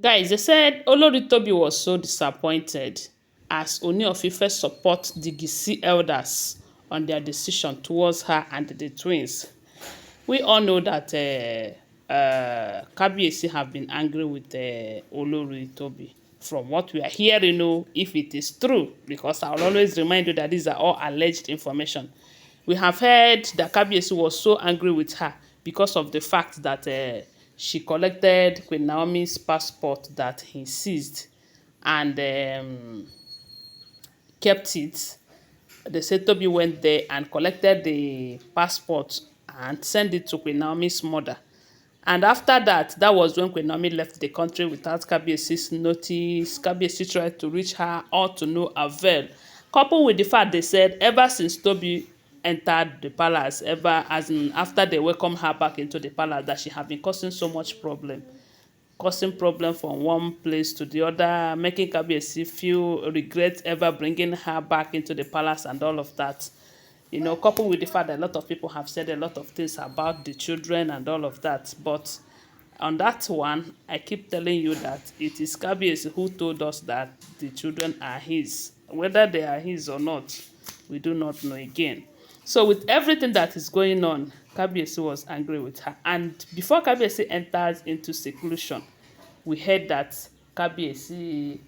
Guys, they said Olori Tobi was so disappointed as Ooni of Ife support the Geisi elders on their decision towards her and the twins. We all know that Kabiyesi have been angry with Olori Tobi. From what we are hearing, if it is true, because I will always remind you that these are all alleged information. We have heard that Kabiyesi was so angry with her because of the fact that she collected Queen Naomi's passport that he seized and kept it. They said Toby went there and collected the passport and sent it to Queen Naomi's mother. And after that, that was when Queen Naomi left the country without Kabiyesi's notice. Kabiyesi tried to reach her, all to no avail. Coupled with the fact they said ever since Toby entered the palace, ever as in after they welcomed her back into the palace, that she had been causing so much problem. Causing problem from one place to the other, making Kabiyesi feel regret ever bringing her back into the palace and all of that. Coupled with the fact that a lot of people have said a lot of things about the children and all of that. But on that one, I keep telling you that it is Kabiyesi who told us that the children are his. Whether they are his or not, we do not know again. So with everything that is going on, Kabiyesi was angry with her. And before Kabiyesi enters into seclusion, we heard that Kabiyesi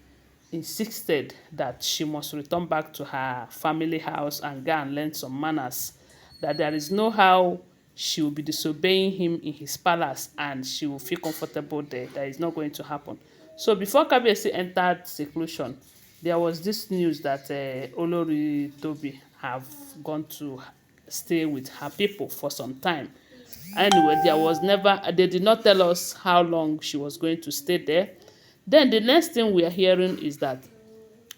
insisted that she must return back to her family house and go and learn some manners, that there is no how she will be disobeying him in his palace and she will feel comfortable there. That is not going to happen. So before Kabiyesi entered seclusion, there was this news that Olori Tobi have gone to stay with her people for some time. Anyway, there was never, they did not tell us how long she was going to stay there. Then the next thing we are hearing is that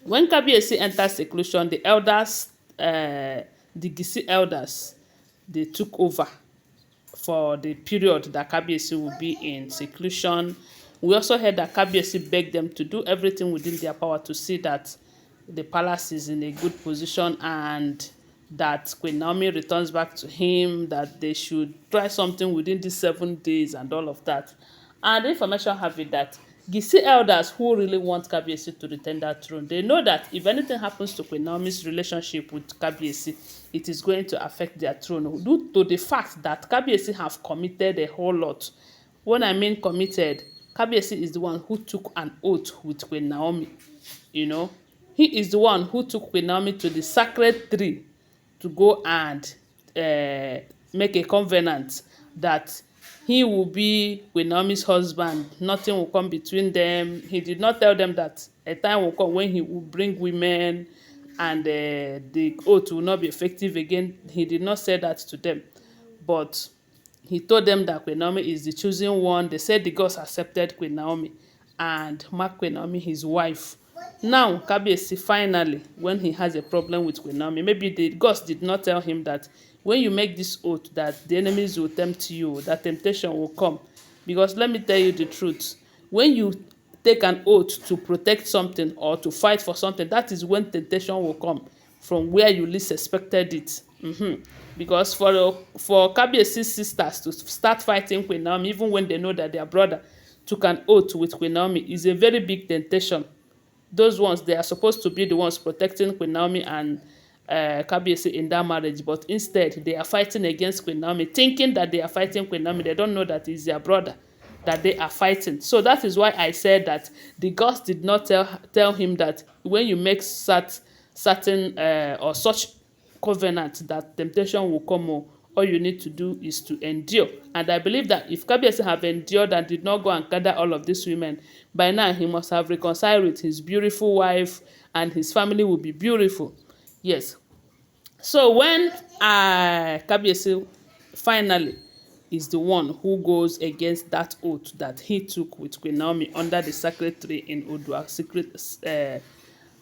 when Kabiyesi entered seclusion, the elders, the Geisi elders, they took over for the period that Kabiyesi will be in seclusion. We also heard that Kabiyesi begged them to do everything within their power to see that the palace is in a good position and that Queen Naomi returns back to him, that they should try something within these 7 days and all of that. And the information have it that Geisi elders who really want Kabiyesi to retain that throne, they know that if anything happens to Queen Naomi's relationship with Kabiyesi, it is going to affect their throne due to the fact that Kabiyesi have committed a whole lot. When I mean committed, Kabiyesi is the one who took an oath with Queen Naomi. He is the one who took Queen Naomi to the sacred tree to go and make a covenant that he will be Queen Naomi's husband. Nothing will come between them. He did not tell them that a time will come when he will bring women and the oath will not be effective again. He did not say that to them. But he told them that Queen Naomi is the chosen one. They said the gods accepted Queen Naomi and marked Queen Naomi his wife. Now, Kabiyesi finally, when he has a problem with Queen Naomi, maybe the gods did not tell him that when you make this oath that the enemies will tempt you, that temptation will come. Because let me tell you the truth, when you take an oath to protect something or to fight for something, that is when temptation will come from where you least expected it. Because for Kabiyesi's sisters to start fighting Queen Naomi, even when they know that their brother took an oath with Queen Naomi, is a very big temptation. Those ones, they are supposed to be the ones protecting Queen Naomi and Kabiyesi in that marriage, but instead they are fighting against Queen Naomi, thinking that they are fighting Queen Naomi. They don't know that it's their brother that they are fighting. So that is why I said that the gods did not tell him that when you make certain or such covenant that temptation will come, all you need to do is to endure. And I believe that if Kabiyesi have endured and did not go and gather all of these women, by now he must have reconciled with his beautiful wife and his family will be beautiful. Yes. So when Kabiyesi finally is the one who goes against that oath that he took with Queen Naomi under the sacred tree in Odua,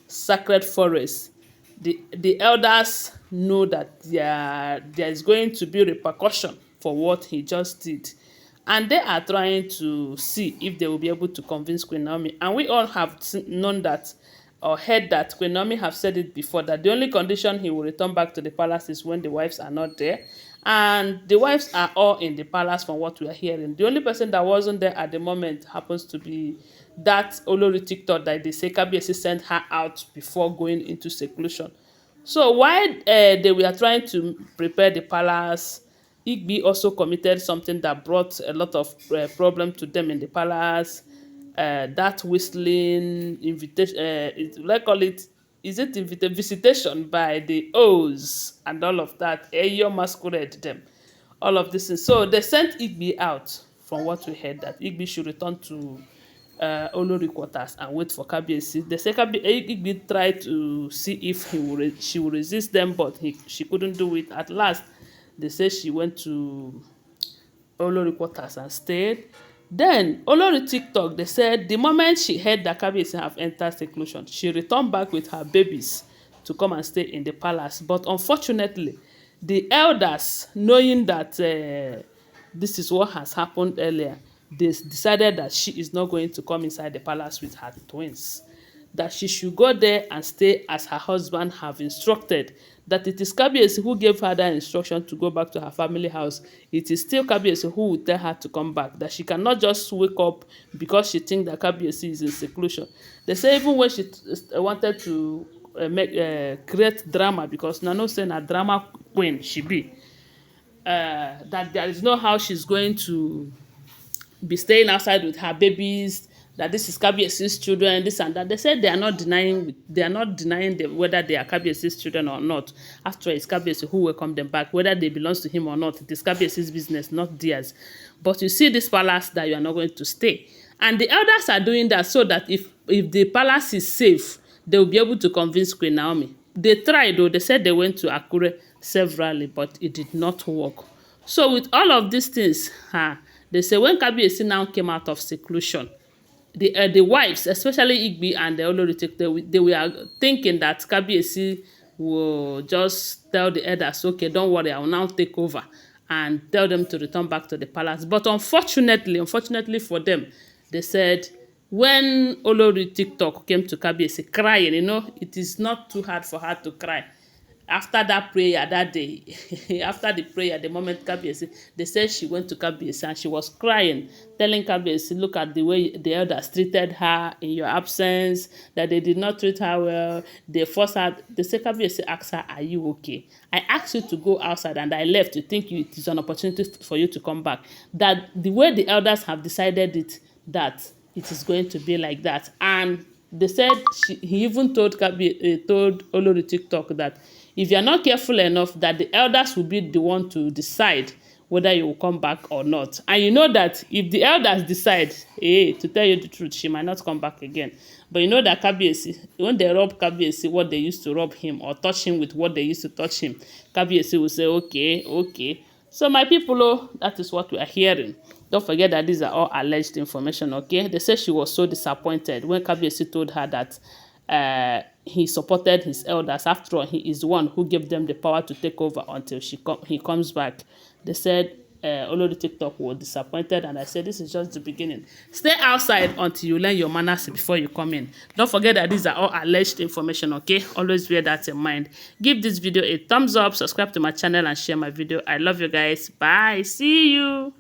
sacred forest, the elders know that there is going to be repercussion for what he just did, and they are trying to see if they will be able to convince Queen Naomi. And we all have known that or heard that Queen Naomi have said it before, that the only condition he will return back to the palace is when the wives are not there. And the wives are all in the palace from what we are hearing. The only person that wasn't there at the moment happens to be that Olori TikTok that they say Kabiyesi sent her out before going into seclusion. So while they were trying to prepare the palace, Igbi also committed something that brought a lot of problem to them in the palace. That whistling invitation, let's call it, is it visitation by the O's and all of that. Eyo masquerade them, all of this. So they sent Igbi out. From what we heard, that Igbi should return to Olori quarters and wait for Kabiyesi. The second Igbi tried to see if she will resist them, but she couldn't do it. At last, they say she went to Olori quarters and stayed. Then Olori TikTok, they said the moment she heard that Kabiyesi have entered seclusion, she returned back with her babies to come and stay in the palace. But unfortunately, the elders, knowing that this is what has happened earlier, they decided that she is not going to come inside the palace with her twins, that she should go there and stay as her husband have instructed, that it is Kabiyesi who gave her that instruction to go back to her family house. It is still Kabiyesi who will tell her to come back, that she cannot just wake up because she thinks that Kabiyesi is in seclusion. They say even when she wanted to create drama, because Nano say na drama queen she be, that there is no how she's going to be staying outside with her babies, that this is Kabiyesi's children, this and that. They said they are not denying them whether they are Kabiyesi's children or not. After all, it's Kabiyesi who welcome them back, whether they belongs to him or not. It is Kabiyesi's business, not theirs. But you see this palace that you are not going to stay. And the elders are doing that so that if the palace is safe, they will be able to convince Queen Naomi. They tried though. They said they went to Akure severally, but it did not work. So with all of these things, they say when Kabiyesi now came out of seclusion, the wives, especially Igbi and the Olori, they were thinking that Kabiyesi will just tell the elders, okay, don't worry, I will now take over, and tell them to return back to the palace. But unfortunately for them, they said when Olori TikTok came to Kabiyesi crying, it is not too hard for her to cry. After that prayer that day, after the prayer, the moment Kabiyesi, they said she went to Kabiyesi and she was crying, telling Kabiyesi, look at the way the elders treated her in your absence, that they did not treat her well. They forced her. They said Kabiyesi asked her, are you okay? I asked you to go outside and I left. You think it is an opportunity for you to come back. That the way the elders have decided it, that it is going to be like that. And they said he even told Olori TikTok that if you are not careful enough, that the elders will be the one to decide whether you will come back or not. And you know that if the elders decide, to tell you the truth, she might not come back again. But you know that Kabiyesi, when they rob Kabiyesi what they used to rob him, or touch him with what they used to touch him, Kabiyesi will say, okay. So my people, that is what we are hearing. Don't forget that these are all alleged information, okay? They say she was so disappointed when Kabiyesi told her that he supported his elders. After all, he is the one who gave them the power to take over until he comes back. They said Olori TikTok was disappointed, and I said this is just the beginning. Stay outside until you learn your manners before you come in. Don't forget that these are all alleged information, okay? Always bear that in mind. Give this video a thumbs up, subscribe to my channel, and share my video. I love you guys. Bye. See you.